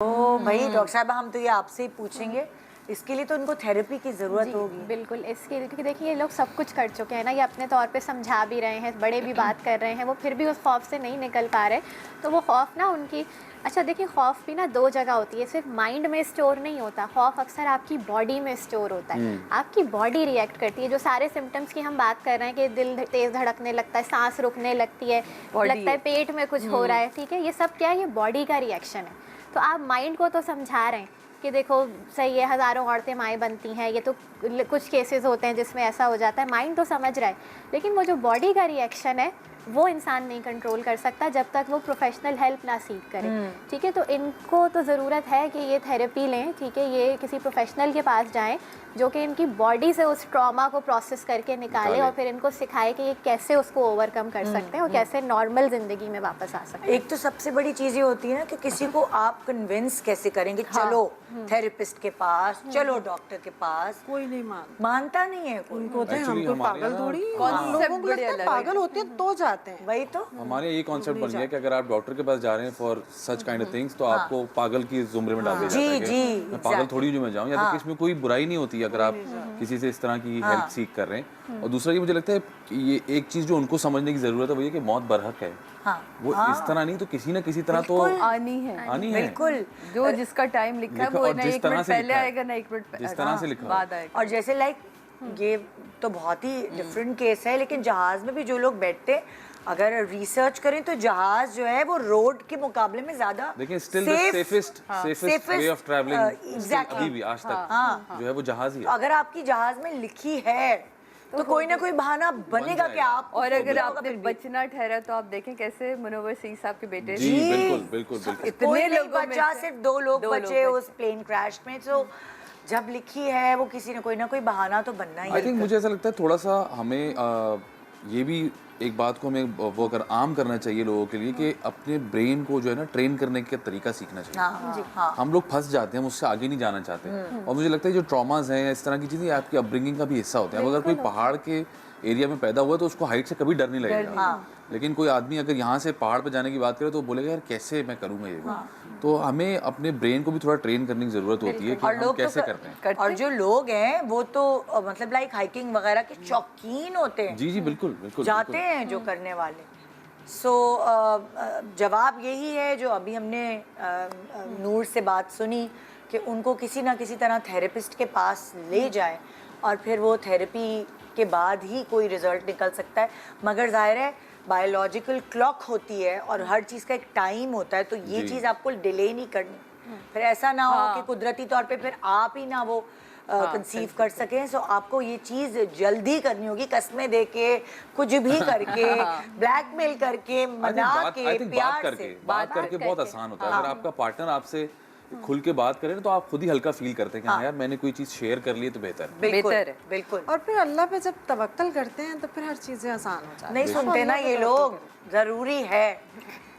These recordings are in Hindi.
तो भाई डॉक्टर साहब हम तो ये आपसे ही पूछेंगे, इसके लिए तो उनको थेरेपी की ज़रूरत होगी। बिल्कुल, इसके क्योंकि देखिए ये लोग सब कुछ कर चुके हैं ना, ये अपने तौर पे समझा भी रहे हैं, बड़े भी बात कर रहे हैं, वो फिर भी उस खौफ से नहीं निकल पा रहे। तो वो खौफ ना उनकी अच्छा देखिए खौफ भी ना दो जगह होती है, सिर्फ माइंड में स्टोर नहीं होता, खौफ अक्सर आपकी बॉडी में स्टोर होता है। आपकी बॉडी रिएक्ट करती है, जो सारे सिम्टम्स की हम बात कर रहे हैं कि दिल तेज़ धड़कने लगता है, सांस रुकने लगती है, लगता है पेट में कुछ हो रहा है, ठीक है, ये सब क्या है, ये बॉडी का रिएक्शन है। तो आप माइंड को तो समझा रहे हैं कि देखो सही है, हज़ारों औरतें माएँ बनती हैं, ये तो कुछ केसेस होते हैं जिसमें ऐसा हो जाता है, माइंड तो समझ रहा है, लेकिन वो जो बॉडी का रिएक्शन है वो इंसान नहीं कंट्रोल कर सकता जब तक वो प्रोफेशनल हेल्प ना सीख करे। ठीक है, तो इनको तो ज़रूरत है कि ये थेरेपी लें, ठीक है, ये किसी प्रोफेशनल के पास जाएं जो कि इनकी बॉडी से उस ट्रॉमा को प्रोसेस करके निकाले और फिर इनको सिखाए कि ये कैसे उसको ओवरकम कर सकते हैं और कैसे नॉर्मल ज़िंदगी में वापस आ सकते हैं। एक तो सबसे बड़ी चीज़ ये होती है ना कि किसी को आप कन्विंस कैसे करेंगे, चलो थेरेपिस्ट के पास, चलो डॉक्टर के पास, कोई नहीं मानता नहीं है कोई। उनको होता है हम कोई पागल थोड़ी, लोगों को लगता है पागल होते हैं तो जाते हैं। वही तो हमारे ये कॉन्सेप्ट बन गया कि अगर आप डॉक्टर के पास जा रहे हैं for such kind of things तो आपको पागल की जुमरे में डाल दिया जाता है कि मैं पागल थोड़ी जो मैं जाऊं, या तो इसमें कोई बुराई नहीं होती अगर आप किसी से इस तरह की हेल्प सीख कर रहे हैं। और दूसरा ये मुझे लगता है कि ये एक चीज़ जो उनको समझने की जरूरत है वो ये कि मौत बरहक है। वो इस तरह नहीं तो किसी ना किसी तरह तो आनी है बिल्कुल, जो जिसका टाइम लिखा है वो ना एक मिनट पहले आएगा ना एक मिनट जिस तरह से लिखा बाद आएगा। और जैसे ये तो बहुत ही डिफरेंट केस है, लेकिन जहाज में भी जो लोग बैठते अगर रिसर्च करें तो जहाज जो है वो रोड के मुकाबले में ज्यादा देखिए still the safest way of travelling अभी भी आज तक जो है वो जहाज ही है। अगर आपकी जहाज में लिखी है तो कोई ना कोई बहाना बनेगा कि आप, और अगर आपने बचना ठहरा तो आप देखें कैसे मुनव्वर सिंह साहब के बेटे जी बिल्कुल बिल्कुल बिल्कुल कोई नहीं बचा, सिर्फ दो लोग बचे उस प्लेन क्रैश में। तो जब लिखी है वो किसी ने कोई ना कोई बहाना तो बनना ही है। आई थिंक मुझे ऐसा लगता है थोड़ा सा हमें ये भी एक बात को हमें वो अगर आम करना चाहिए लोगों के लिए कि अपने ब्रेन को जो है ना ट्रेन करने का तरीका सीखना चाहिए। हम लोग फंस जाते हैं, हम उससे आगे नहीं जाना चाहते। और मुझे लगता है जो ट्रॉमास हैं इस तरह की चीज़ें आपकी अपब्रिंगिंग का भी हिस्सा होते हैं। अब अगर कोई पहाड़ के एरिया में पैदा हुआ तो उसको हाइट से कभी डर नहीं लगेगा। लेकिन कोई आदमी अगर यहाँ से पहाड़ पर जाने की बात करे तो बोलेगा यार कैसे मैं करूँगा ये। तो हमें अपने ब्रेन को भी थोड़ा ट्रेन करने की जरूरत होती है कि हम कैसे करते हैं। और जो लोग हैं वो तो मतलब लाइक हाइकिंग वगैरह के शौकीन होते हैं। जी जी बिल्कुल बिल्कुल जाते हैं जो करने वाले। सो जवाब यही है जो अभी हमने नूर से बात सुनी कि उनको किसी ना किसी तरह थेरेपिस्ट के पास ले जाए और फिर वो थेरेपी के बाद ही कोई रिजल्ट निकल सकता है। मगर जाहिर है बायोलॉजिकल क्लॉक होती है और हर चीज़ का एक टाइम होता है, तो ये चीज़ आपको डिले नहीं करनी। फिर ऐसा ना हो कि कुदरती तौर पे फिर आप ही ना वो कंसीव कर सकें। सो आपको ये चीज़ जल्दी करनी होगी, कस्में दे के, कुछ भी करके, ब्लैकमेल करके, मना के, प्यार से बात करके बहुत आसान होता है। अगर आपका पार्टनर आपसे खुल के बात करें तो आप खुद ही हल्का फील करते हैं कि हाँ यार मैंने कोई चीज़ शेयर कर ली तो बेहतर है। बिल्कुल। और फिर अल्लाह पे जब तवक्कल करते हैं तो फिर हर चीजें आसान हो जाती हैं। नहीं सुनते ना ये लोग। जरूरी है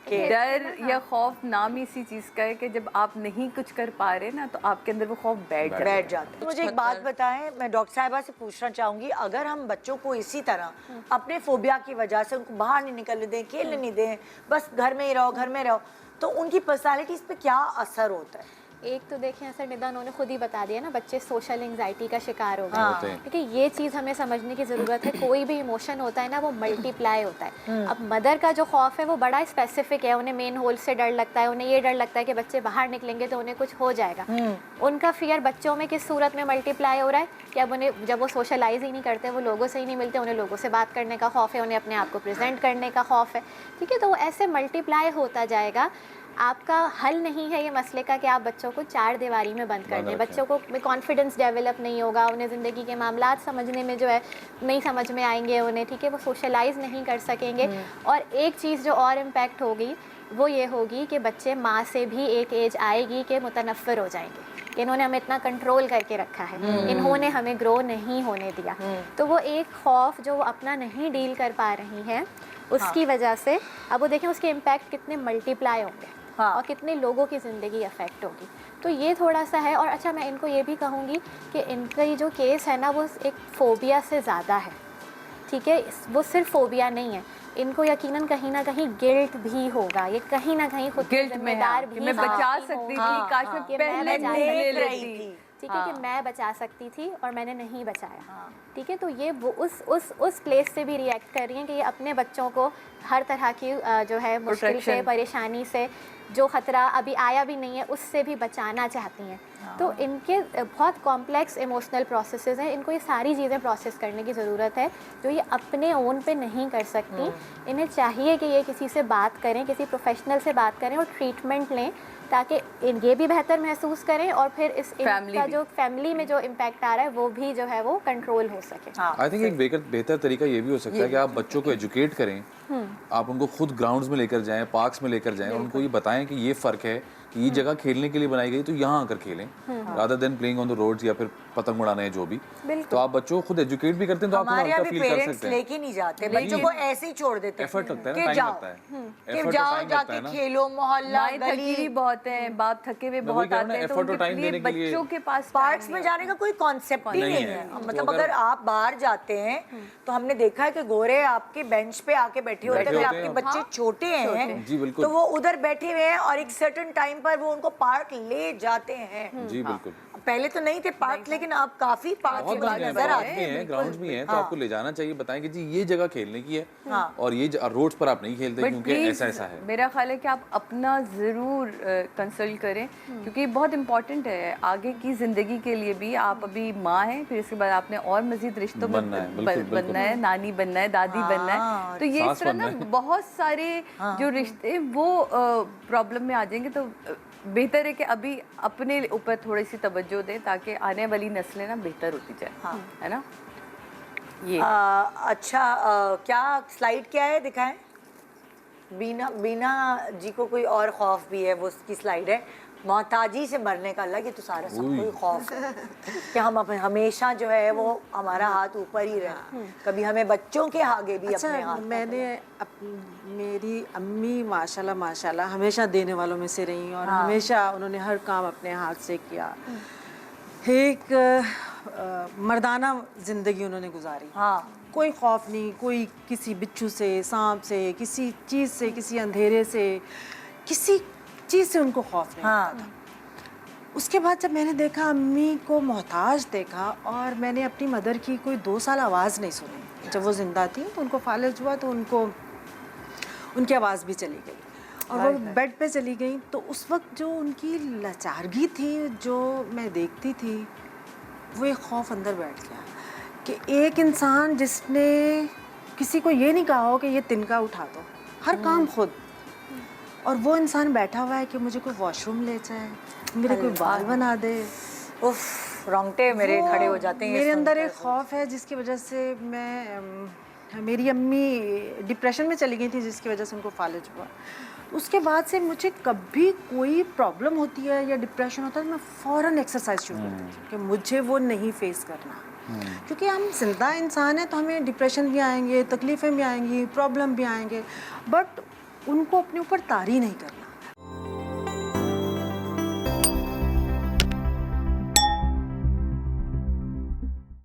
कि डर या खौफ नाम ही इसी चीज का है कि जब आप नहीं कुछ कर पा रहे ना तो आपके अंदर वो खौफ बैठ जाते हैं। मुझे एक बात बताएं, मैं डॉक्टर साहिबा से पूछना चाहूंगी, अगर हम बच्चों को इसी तरह अपने फोबिया की वजह से उनको बाहर नहीं निकलने दें, खेलने नहीं दें, बस घर में ही रहो, घर में रहो, तो उनकी पर्सनालिटीज पे क्या असर होता है? एक तो देखें असर निदा उन्होंने खुद ही बता दिया ना, बच्चे सोशल एंजाइटी का शिकार हो गए। क्योंकि ये चीज़ हमें समझने की ज़रूरत है, कोई भी इमोशन होता है ना वो मल्टीप्लाई होता है। अब मदर का जो खौफ है वो बड़ा स्पेसिफिक है, उन्हें मेन होल से डर लगता है, उन्हें ये डर लगता है कि बच्चे बाहर निकलेंगे तो उन्हें कुछ हो जाएगा। उनका फियर बच्चों में किस सूरत में मल्टीप्लाई हो रहा है कि अब उन्हें जब वो सोशलाइज ही नहीं करते, वो लोगों से ही नहीं मिलते, उन्हें लोगों से बात करने का खौफ है, उन्हें अपने आप को प्रेजेंट करने का खौफ है। ठीक है, तो वो ऐसे मल्टीप्लाई होता जाएगा। आपका हल नहीं है ये मसले का कि आप बच्चों को चार दीवारी में बंद कर दें। बच्चों को में कॉन्फिडेंस डेवलप नहीं होगा, उन्हें ज़िंदगी के मामलात समझने में जो है नहीं समझ में आएंगे उन्हें, ठीक है, वो सोशलाइज नहीं कर सकेंगे। और एक चीज़ जो और इम्पैक्ट होगी वो ये होगी कि बच्चे माँ से भी एक एज आएगी कि मुतनफ़िर हो जाएंगे कि इन्होंने हमें इतना कंट्रोल करके रखा है, इन्होंने हमें ग्रो नहीं होने दिया। तो वो एक खौफ जो वो अपना नहीं डील कर पा रही हैं उसकी वजह से अब वो देखें उसके इम्पैक्ट कितने मल्टीप्लाई होंगे और कितने लोगों की ज़िंदगी अफेक्ट होगी। तो ये थोड़ा सा है। और अच्छा मैं इनको ये भी कहूँगी कि इनका ये जो केस है ना वो एक फ़ोबिया से ज़्यादा है। ठीक है, वो सिर्फ फोबिया नहीं है, इनको यकीनन कहीं ना कहीं गिल्ट भी होगा, ये कहीं ना कहीं खुद गिल्ट में जिम्मेदार भी मैं बचा सकती थी, काश मैं कि मैं पहले बचा ले सकती लेती। ठीक है, कि मैं बचा सकती थी और मैंने नहीं बचाया। ठीक है, तो ये वो उस प्लेस से भी रिएक्ट कर रही हैं कि ये अपने बच्चों को हर तरह की जो है मुश्किल से, परेशानी से, जो ख़तरा अभी आया भी नहीं है, उससे भी बचाना चाहती हैं। तो इनके बहुत कॉम्प्लेक्स इमोशनल प्रोसेसेस हैं, इनको ये सारी चीज़ें प्रोसेस करने की ज़रूरत है जो ये अपने ओन पे नहीं कर सकती। इन्हें चाहिए कि ये किसी से बात करें, किसी प्रोफेशनल से बात करें और ट्रीटमेंट लें, ताकि ये भी बेहतर महसूस करें और फिर इनका जो फैमिली में जो इम्पैक्ट आ रहा है वो भी जो है वो कंट्रोल हो सके। आई थिंक एक बेहतर तरीका ये भी हो सकता है कि आप बच्चों को एजुकेट करें, आप उनको खुद ग्राउंड्स में लेकर जाएं, पार्क्स में लेकर जाएं और उनको ये बताएं कि ये फ़र्क है कि ये जगह खेलने के लिए बनाई गई तो यहाँ आकर खेलें, rather than playing on the roads या फिर पतंग उड़ाना है जो भी। तो आप बच्चों को खुद एजुकेट भी करते हैं तो आप हमारे यहाँ भी फील कर पेरेंट्स सकते हैं। लेके नहीं जाते, बच्चों को ऐसे ही छोड़ देते हैं एफर्ट लगता है ना, कि टाइम जाओ, लगता है, कि एफर्ट और जाओ टाइम लगता जाके है ना। खेलो, मोहल्ला माएँ थकी गली। भी बहुत हैं, बाप थके हुए मैं वही बहुत कह रहा हूँ आते ना, हैं, तो effort और उनके time लिए देने के लिए बच्चों के पास पार्क्स time में नहीं जाने का कोई कॉन्सेप्ट ही नहीं नहीं है। है। तो मतलब अगर अगर आप बाहर जाते हैं तो हमने देखा है कि गोरे आपके बेंच पे आके बैठे होते हैं, बैठे अगर होते आपके हैं। बच्चे छोटे हैं जी बिल्कुल, तो वो उधर बैठे हुए हैं और एक सर्टेन टाइम पर वो उनको पार्क ले जाते हैं। जी बिल्कुल। पहले तो नहीं थे पार्क, लेकिन अब काफी पार्क बहुत मुझे नजर आते हैं। ग्राउंड्स भी हैं, तो आपको ले जाना चाहिए, बताएं कि जी ये जगह खेलने की है और ये रोड्स पर आप नहीं खेलते But क्योंकि please, ऐसा ऐसा है। मेरा ख्याल है कि आप अपना ज़रूर कंसल्ट करें, क्योंकि ये बहुत इंपॉर्टेंट है आगे की ज़िंदगी के लिए भी। आप अभी माँ हैं, फिर इसके बाद आपने और मज़ीद रिश्तों में बनना है, बिल्कुल, बनना है, नानी बनना है, दादी बनना है, तो ये इस तरह ना बहुत सारे जो रिश्ते वो प्रॉब्लम में आ जाएंगे। तो बेहतर है कि अभी अपने ऊपर थोड़ी सी तवज्जो दें ताकि आने वाली नस्लें ना बेहतर होती जाए, है ना। ये अच्छा, क्या स्लाइड क्या है दिखाएं। बीना जी को कोई और खौफ भी है, वो उसकी स्लाइड है मोहताजी से मरने का। अल्लाह की तो सारा सब कोई खौफ है कि हम हमेशा जो है वो हमारा हाथ ऊपर ही रहे, कभी हमें बच्चों के आगे भी अपने हाथ। मैंने मेरी अम्मी माशाल्लाह माशाल्लाह हमेशा देने वालों में से रही और हमेशा उन्होंने हर काम अपने हाथ से किया। एक मर्दाना ज़िंदगी उन्होंने गुजारी। कोई खौफ नहीं, कोई किसी बिच्छू से, सांप से, किसी चीज़ से, किसी अंधेरे से, किसी चीज़ से उनको खौफ नहीं होता था। उसके बाद जब मैंने देखा अम्मी को मोहताज देखा और मैंने अपनी मदर की कोई 2 साल आवाज़ नहीं सुनी। जब वो ज़िंदा थी तो उनको फालिज हुआ तो उनको उनकी आवाज़ भी चली गई और वो बेड पे चली गई। तो उस वक्त जो उनकी लाचारगी थी जो मैं देखती थी, वो एक खौफ अंदर बैठ गया कि एक इंसान जिसने किसी को ये नहीं कहा हो कि ये तिनका उठा दो, हर काम खुद, और वो इंसान बैठा हुआ है कि मुझे कोई वॉशरूम ले जाए, मेरे कोई बाल बना दे। उफ, रोंगटे मेरे खड़े हो जाते हैं। मेरे अंदर एक खौफ है जिसकी वजह से मेरी अम्मी डिप्रेशन में चली गई थी, जिसकी वजह से उनको फालिज हुआ। उसके बाद से मुझे कभी कोई प्रॉब्लम होती है या डिप्रेशन होता है तो मैं फ़ौरन एक्सरसाइज शुरू करती हूँ कि मुझे वो नहीं फेस करना, क्योंकि हम जिंदा इंसान हैं तो हमें डिप्रेशन भी आएंगे, तकलीफ़ें भी आएंगी, प्रॉब्लम भी आएंगे, बट उनको अपने ऊपर तारी नहीं करना।